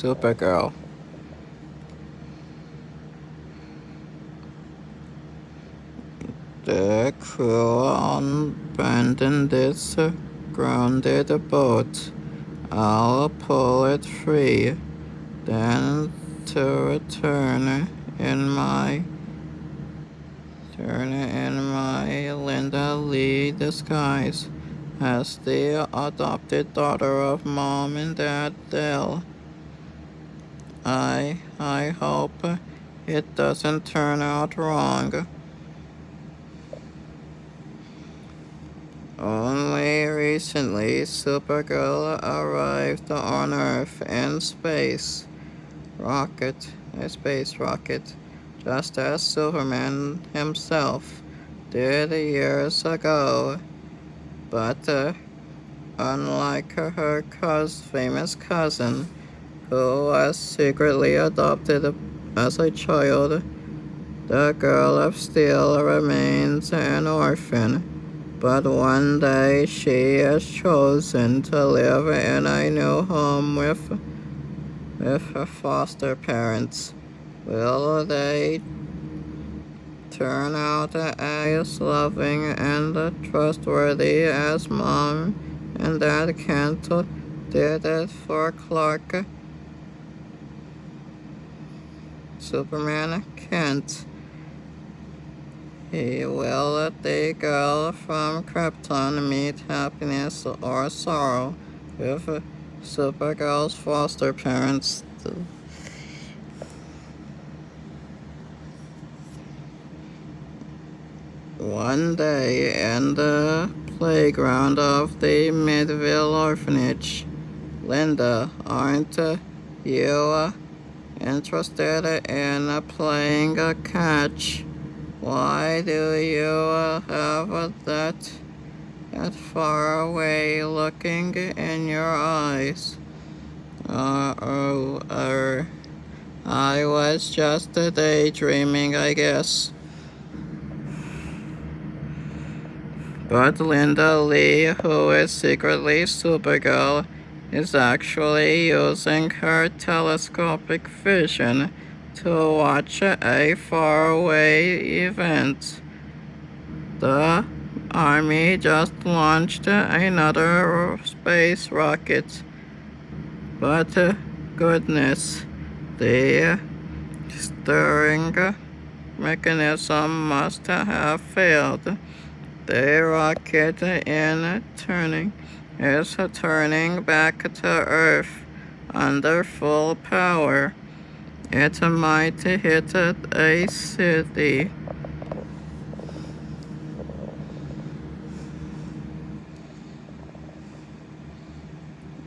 Supergirl. The crew abandoned this grounded boat. I'll pull it free, then to turn in my Linda Lee disguise as the adopted daughter of Mom and Dad Dell. I hope it doesn't turn out wrong. Only recently, Supergirl arrived on Earth in a space rocket, just as Superman himself did years ago. But unlike her famous cousin, who was secretly adopted as a child, the Girl of Steel remains an orphan. But one day she is chosen to live in a new home with her foster parents. Will they turn out as loving and trustworthy as Mom and Dad Kent did it for Clark? Superman Kent. Will the girl from Krypton meet happiness or sorrow with Supergirl's foster parents? One day in the playground of the Midville orphanage, Linda, aren't you interested in playing catch? Why do you have that far away looking in your eyes? I was just daydreaming, I guess. But Linda Lee, who is secretly Supergirl, is actually using her telescopic vision to watch a faraway event. The Army just launched another space rocket. But goodness, the steering mechanism must have failed. The rocket is turning back to Earth under full power. It might hit a city.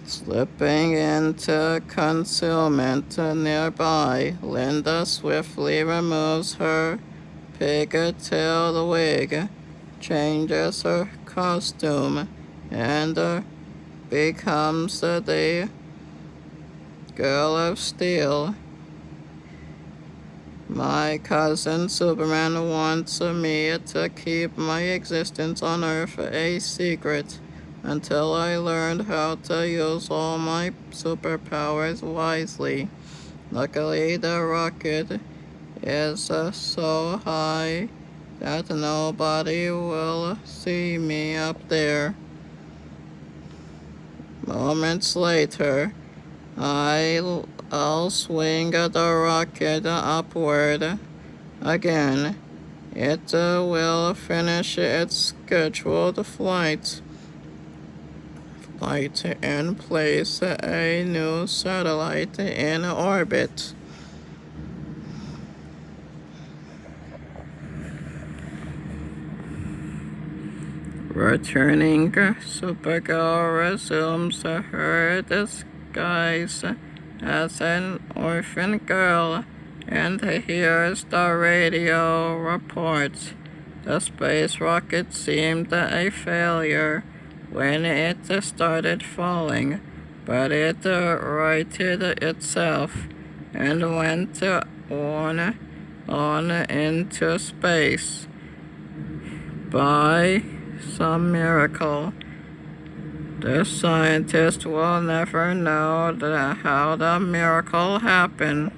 Slipping into concealment nearby, Linda swiftly removes her pigtailed wig, changes her costume, and becomes the Girl of Steel. My cousin Superman wants me to keep my existence on Earth a secret until I learned how to use all my superpowers wisely. Luckily, the rocket is so high that nobody will see me up there. Moments later, I'll swing the rocket upward again. It will finish its scheduled flight and place a new satellite in orbit. Returning, Supergirl resumes her disguise as an orphan girl and hears the radio report. The space rocket seemed a failure when it started falling, but it righted itself and went on into space. By some miracle, The scientist will never know how the miracle happened.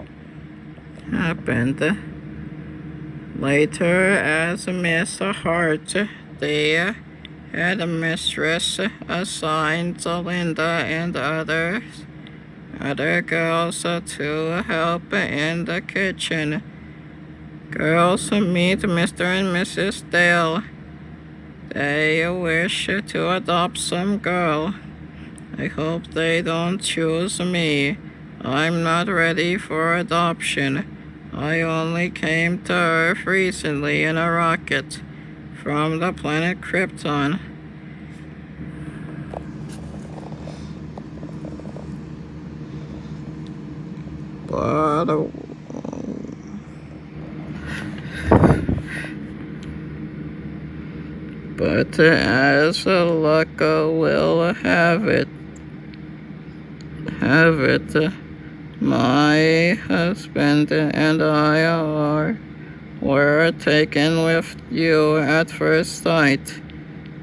Later, as Miss Hart, the headmistress assigned Linda and other girls to help in the kitchen. Girls meet Mr. and Mrs. Dale. They wish to adopt some girl. I hope they don't choose me. I'm not ready for adoption. I only came to Earth recently in a rocket from the planet Krypton. But as luck will have it, my husband and I were taken with you at first sight.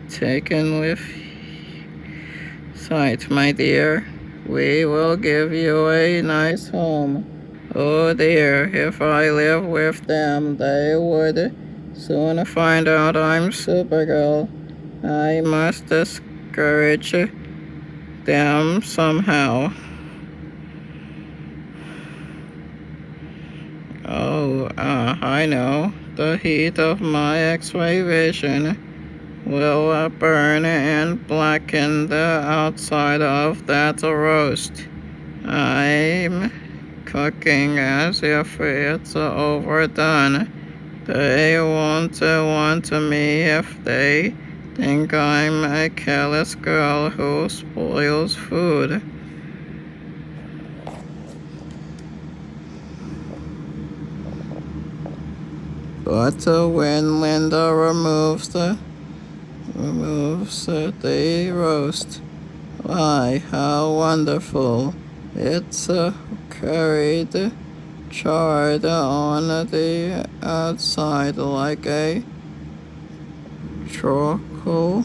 Taken with sight, my dear. We will give you a nice home. Oh dear, if I live with them, they would soon find out I'm Supergirl. I must discourage them somehow. Oh, I know. The heat of my X-ray vision will burn and blacken the outside of that roast. I'm cooking as if it's overdone. They won't want me if they think I'm a careless girl who spoils food. But when Linda removes the roast, why, how wonderful! It's charred on the outside like a charcoal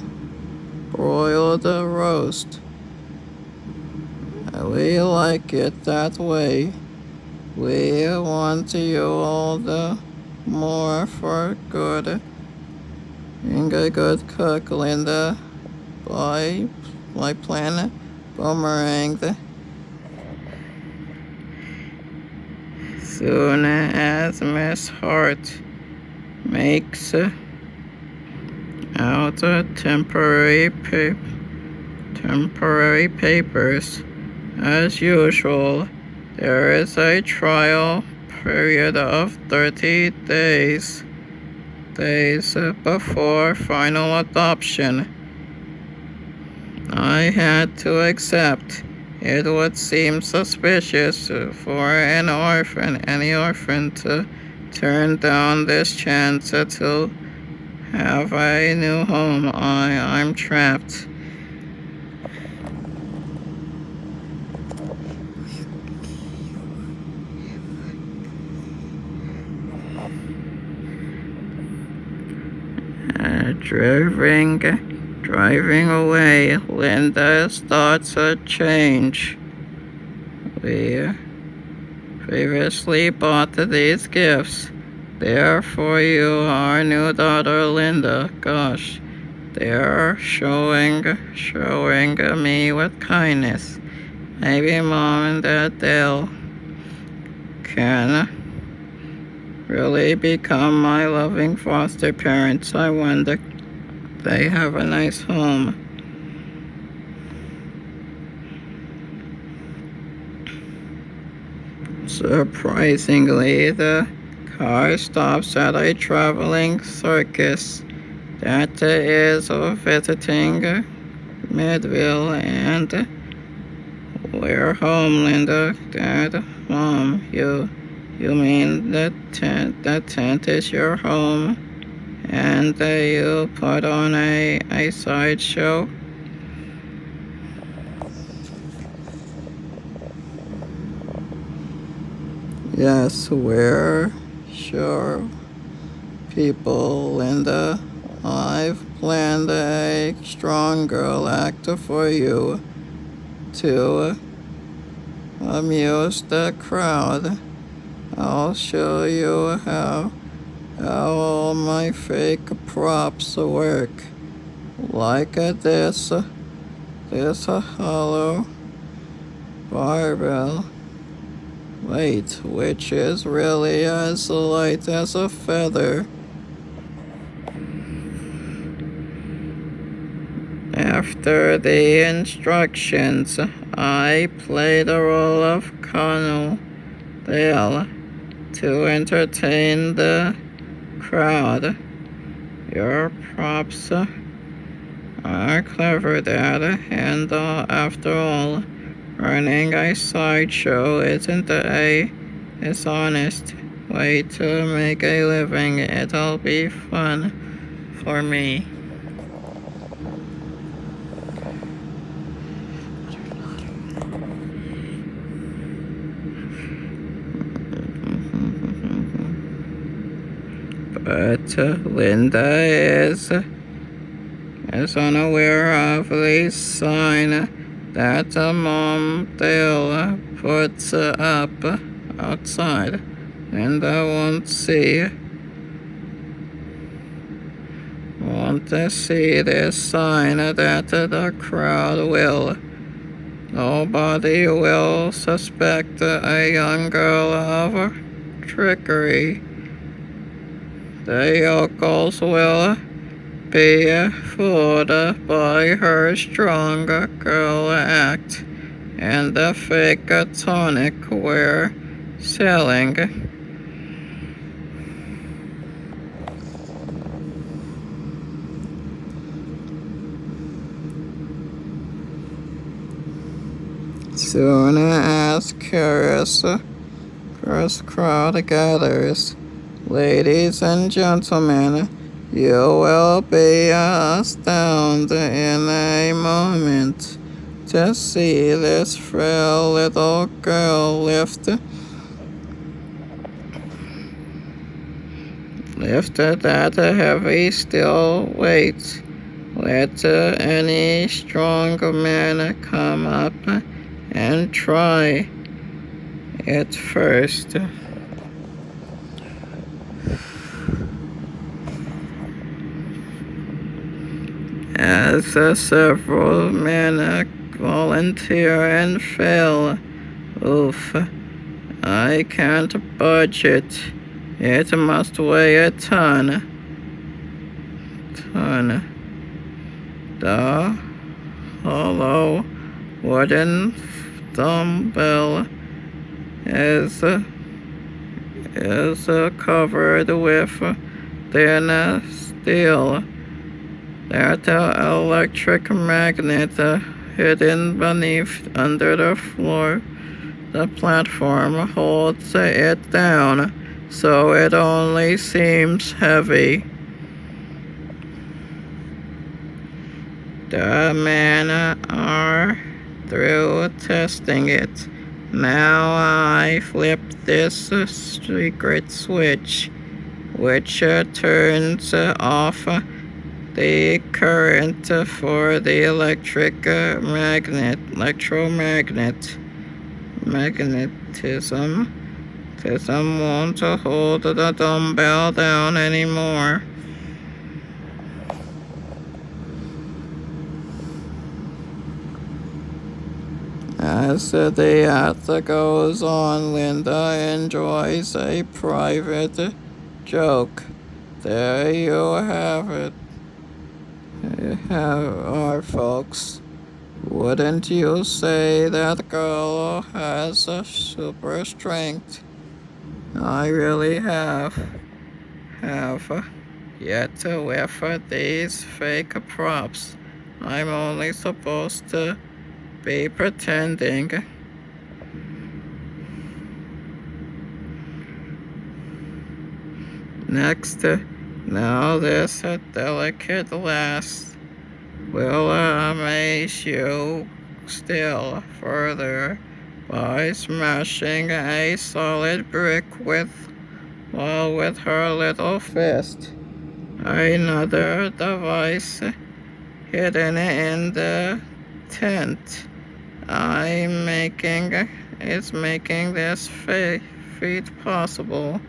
broiled roast. We like it that way. We want you all the more for good. Being a good cook, Linda. My plan boomeranged. Soon as Miss Hart makes out temporary papers, as usual, there is a trial period of 30 days before final adoption. I had to accept. It would seem suspicious for any orphan to turn down this chance to have a new home. I'm trapped. Driving away, Linda starts a change. We previously bought these gifts. They're for you, our new daughter, Linda. Gosh, they're showing me with kindness. Maybe Mom and Dad Dale can really become my loving foster parents. I wonder. They have a nice home. Surprisingly, the car stops at a traveling circus that is visiting Midville, and we're home, Linda. Dad, Mom, you mean the tent? The tent is your home? And you put on a sideshow? Yes, we're sure people, Linda. I've planned a strong girl act for you to amuse the crowd. I'll show you how all my fake props work. Like this hollow barbell. Wait, which is really as light as a feather. After the instructions, I play the role of Colonel Dale to entertain the crowd. Your props are clever, Dad, and after all, running a sideshow isn't a dishonest way to make a living. It'll be fun for me. But Linda is unaware of the sign that Mom Dale puts up outside. Linda won't see this sign that the crowd will. Nobody will suspect a young girl of trickery. The yokels will be fooled by her strong girl act and the fake tonic we're selling. Soon as curious crowd gathers, ladies and gentlemen, you will be astounded in a moment to see this frail little girl lift that heavy steel weight. Let any strong man come up and try it first. As several men volunteer and fail. Oof, I can't budge it. It must weigh a ton. The hollow wooden dumbbell is covered with thin steel. That electric magnet hidden beneath under the floor. The platform holds it down, so it only seems heavy. The men are through testing it. Now I flip this secret switch, which turns off the current for the magnetism won't hold the dumbbell down anymore. As the act goes on, Linda enjoys a private joke. There you have it. Our folks. Wouldn't you say that girl has a super strength? I really have. Yet with these fake props, I'm only supposed to be pretending. Next, now this delicate lass will amaze you still further by smashing a solid brick with her little fist. another device hidden in the tent. I'm making is making this feat possible.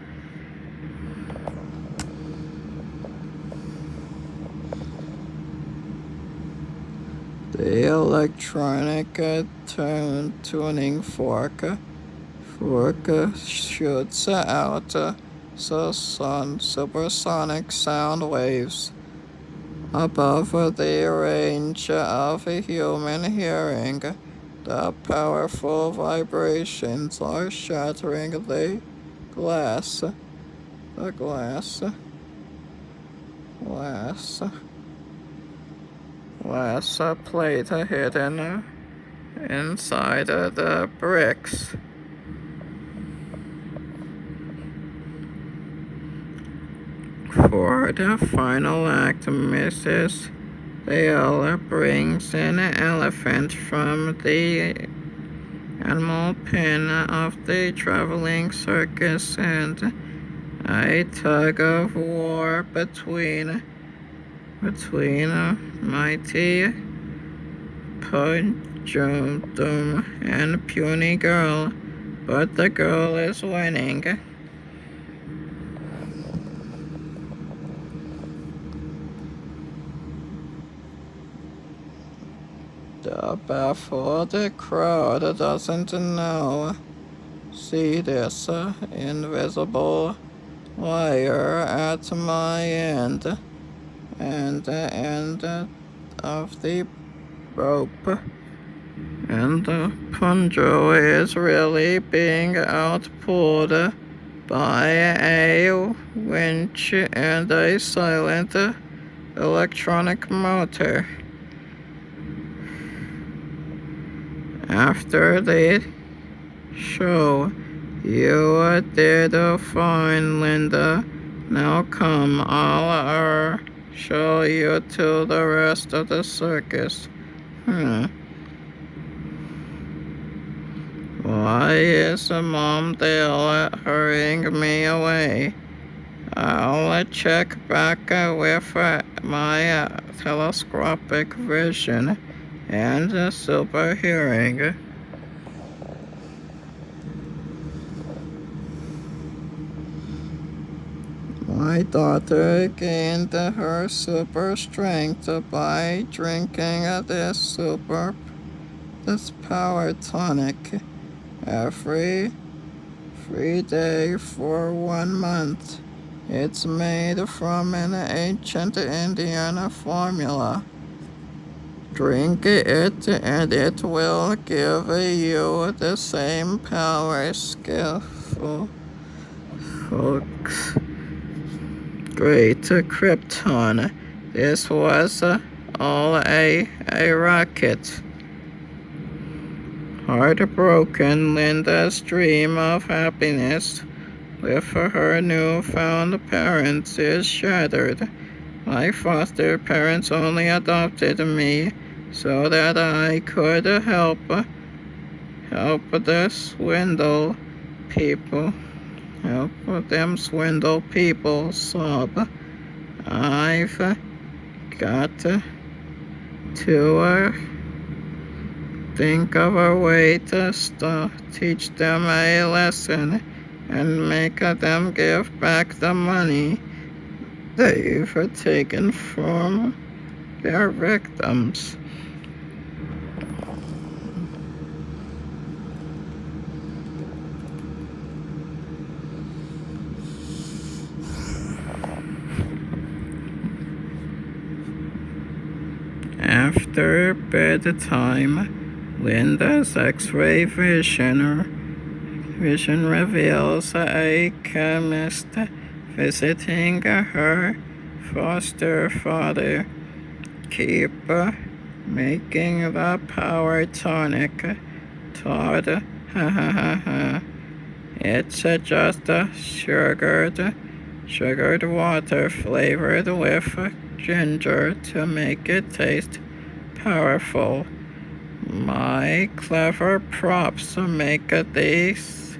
The electronic tuning fork shoots out supersonic sound waves above the range of human hearing. The powerful vibrations are shattering the glass, glass plate hidden inside the bricks. For the final act, Mrs. Leola brings an elephant from the animal pen of the traveling circus, and a tug of war between mighty Punjum and puny girl, but the girl is winning. The baffled crowd doesn't know. See this invisible wire at my end, and the end of the rope. And the punjo is really being outpulled by a winch and a silent electronic motor. After the show, you did fine, Linda. Now come, I'll show you to the rest of the circus. Why is Mom Dale hurrying me away? I'll check back with my telescopic vision and super hearing. My daughter gained her super strength by drinking this power tonic every day for 1 month. It's made from an ancient Indian formula. Drink it and it will give you the same power, skillful folks. Great Krypton. This was all a rocket. Heartbroken, Linda's dream of happiness with her newfound parents is shattered. My foster parents only adopted me so that I could help the swindle people. Help them swindle people, sob. I've got to think of a way to teach them a lesson and make them give back the money they've taken from their victims. After bedtime, Linda's X-ray vision reveals a chemist visiting her foster father. Keep making the power tonic, Todd. Ha ha ha ha. It's just sugared water flavored with ginger to make it taste powerful. My clever props make these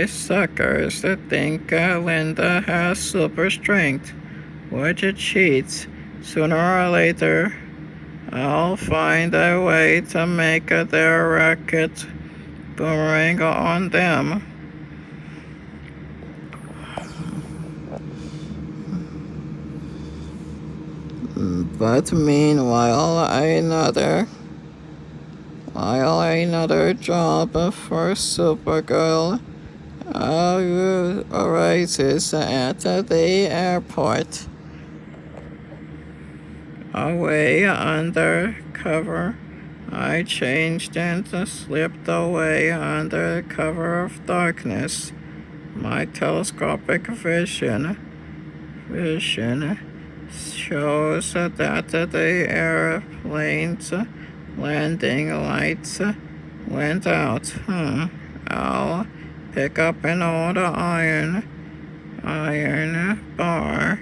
suckers think Linda has super strength, Would you cheat? Sooner or later, I'll find a way to make their racket boomerang on them. But meanwhile, another job for Supergirl arises at the airport. Away under cover, I changed and slipped away under cover of darkness. My telescopic vision shows that the airplane's landing lights went out. I'll pick up an old iron bar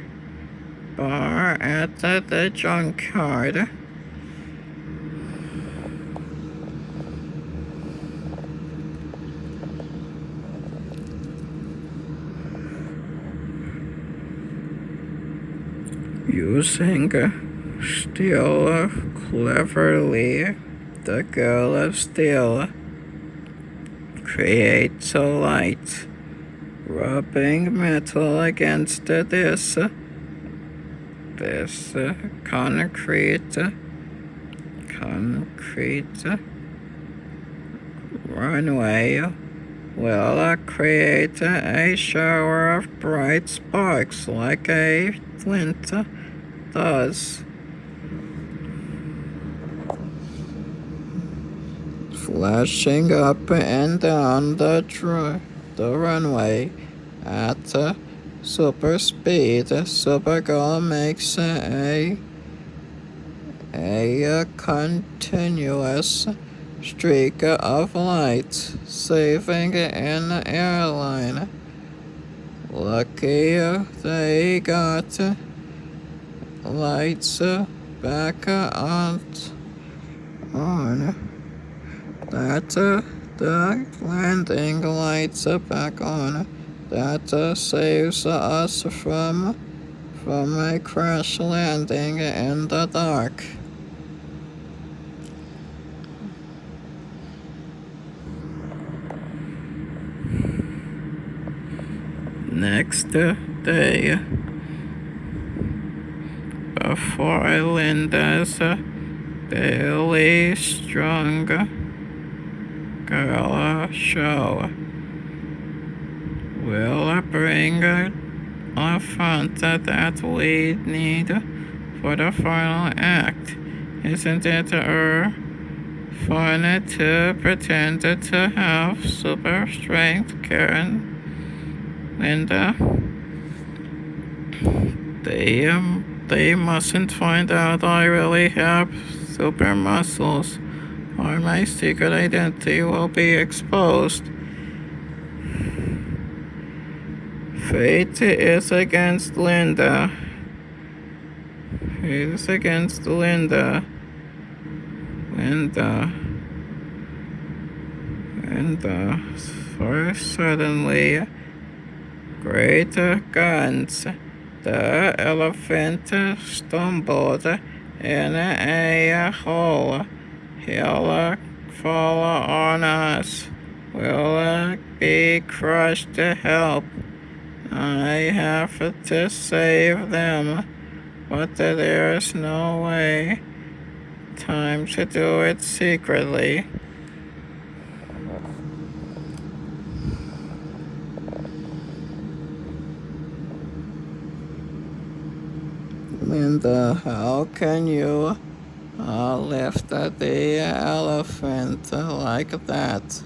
at the junkyard. Using steel cleverly, the girl of steel creates a light, rubbing metal against this concrete runway will create a shower of bright sparks like a flint does. Flashing up and down the runway at super speed, Supergirl makes a continuous streak of light, saving an airline. Lucky they got lights back on. That the landing lights back on. That saves us from a crash landing in the dark. Next day, before Linda's daily strong girl show, will bring a font that we need for the final act. Isn't it fun to pretend to have super strength, Karen? Linda? They mustn't find out I really have super muscles, or my secret identity will be exposed. Fate is against Linda. It's against Linda. For suddenly, great guns. The elephant stumbled in a hole. He'll fall on us. We'll be crushed to help. I have to save them, but there's no way. Time to do it secretly. Linda, how can you lift the elephant like that?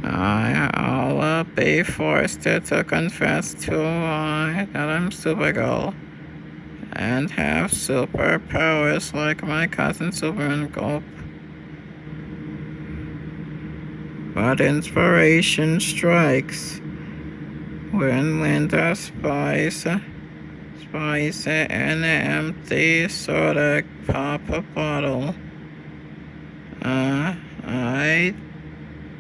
I'll be forced to confess that I'm Supergirl and have superpowers like my cousin Supergirl. But inspiration strikes when Linda spies an empty soda pop bottle. I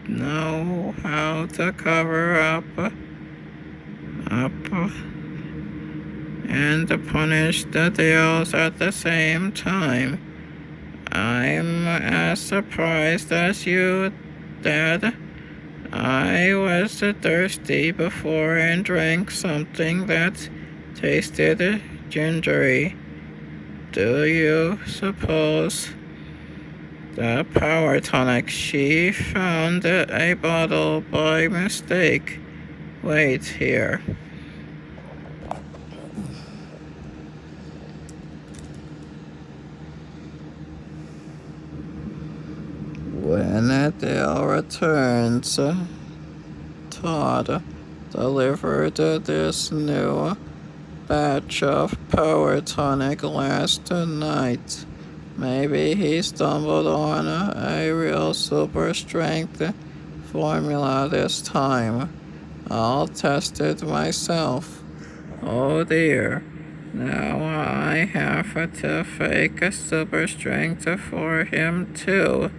know how to cover up and punish the deals at the same time. I'm as surprised as you that I was thirsty before and drank something that tasted gingery. Do you suppose the power tonic she found a bottle by mistake? Wait here. When Adele returns, Todd delivered this new batch of power tonic last night. Maybe he stumbled on a real super strength formula this time. I'll test it myself. Oh dear. Now I have to fake a super strength for him too,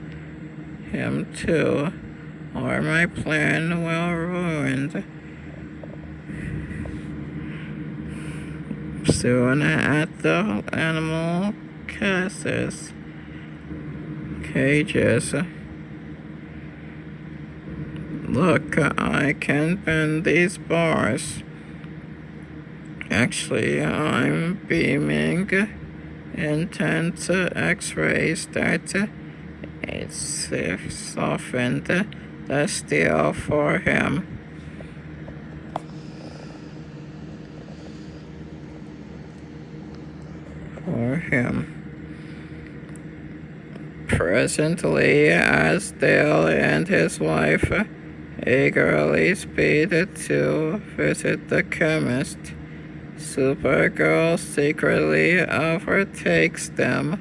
or my plan will ruined. Soon at the animal cages. Look, I can bend these bars. Actually, I'm beaming intense X-rays that it's softened the steel for him. Presently, as Dale and his wife eagerly speed to visit the chemist, Supergirl secretly overtakes them.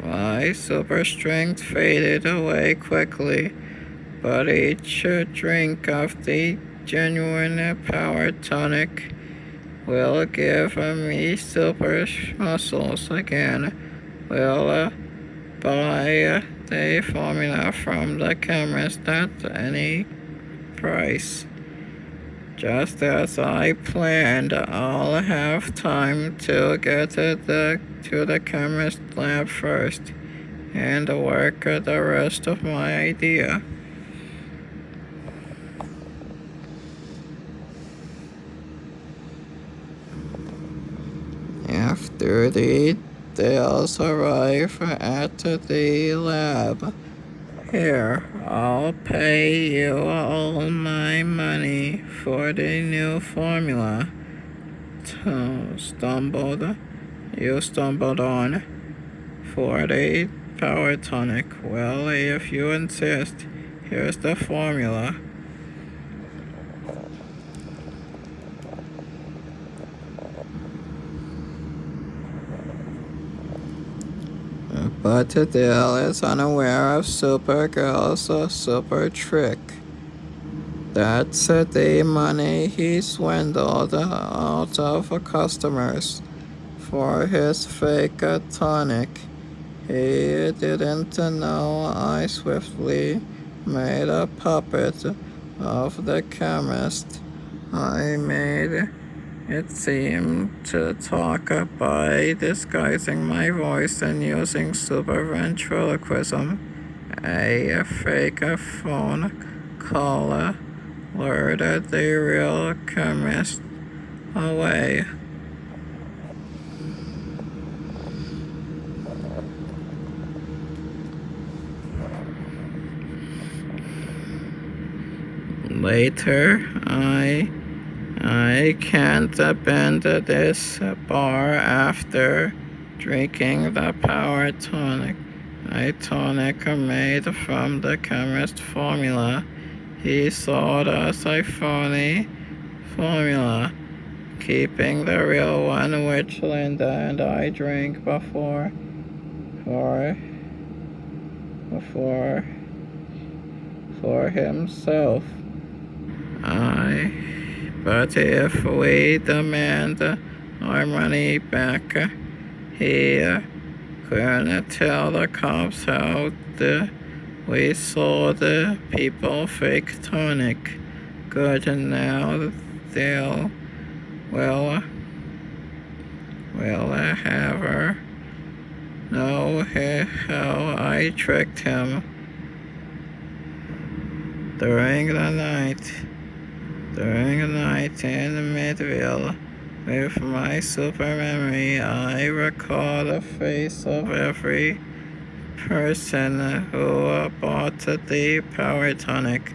My super strength faded away quickly, but each drink of the genuine power tonic will give me super muscles again. We'll buy the formula from the chemist at any price. Just as I planned, I'll have time to get to the chemist lab first and work the rest of my idea. After the Dales arrive at the lab, here, I'll pay you all my money for the new formula you stumbled on for the power tonic. Well, if you insist, here's the formula. But Dale is unaware of Supergirl's super trick. That's the money he swindled out of customers for his fake tonic. He didn't know I swiftly made a puppet of the chemist. I made it seem to talk by disguising my voice and using super ventriloquism. A fake phone call lured the real chemist away. Later, I can't bend this bar after drinking the power tonic. A tonic made from the chemist formula. He sold us a phony formula, keeping the real one which Linda and I drank before himself. But if we demand our money back, he couldn't tell the cops how we sold people fake tonic. Good, now they'll will have her know how I tricked him during the night in Midville. With my super memory, I recall the face of every person who bought the power tonic.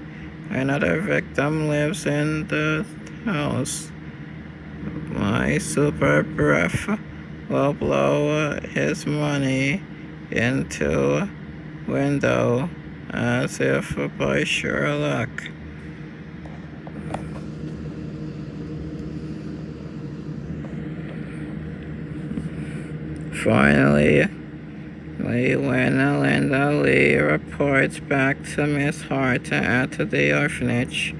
Another victim lives in the house. My super breath will blow his money into window as if by sheer luck. Finally, when Linda Lee reports back to Miss Hart at the orphanage,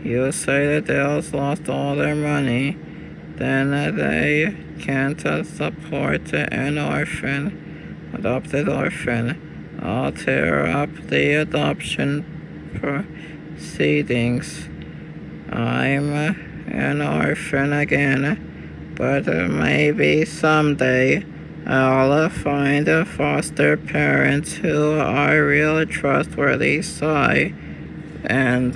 you say the Dills lost all their money, then they can't support an adopted orphan. I'll tear up the adoption proceedings. I'm an orphan again, but maybe someday I'll find foster parents who are real trustworthy. Sigh. And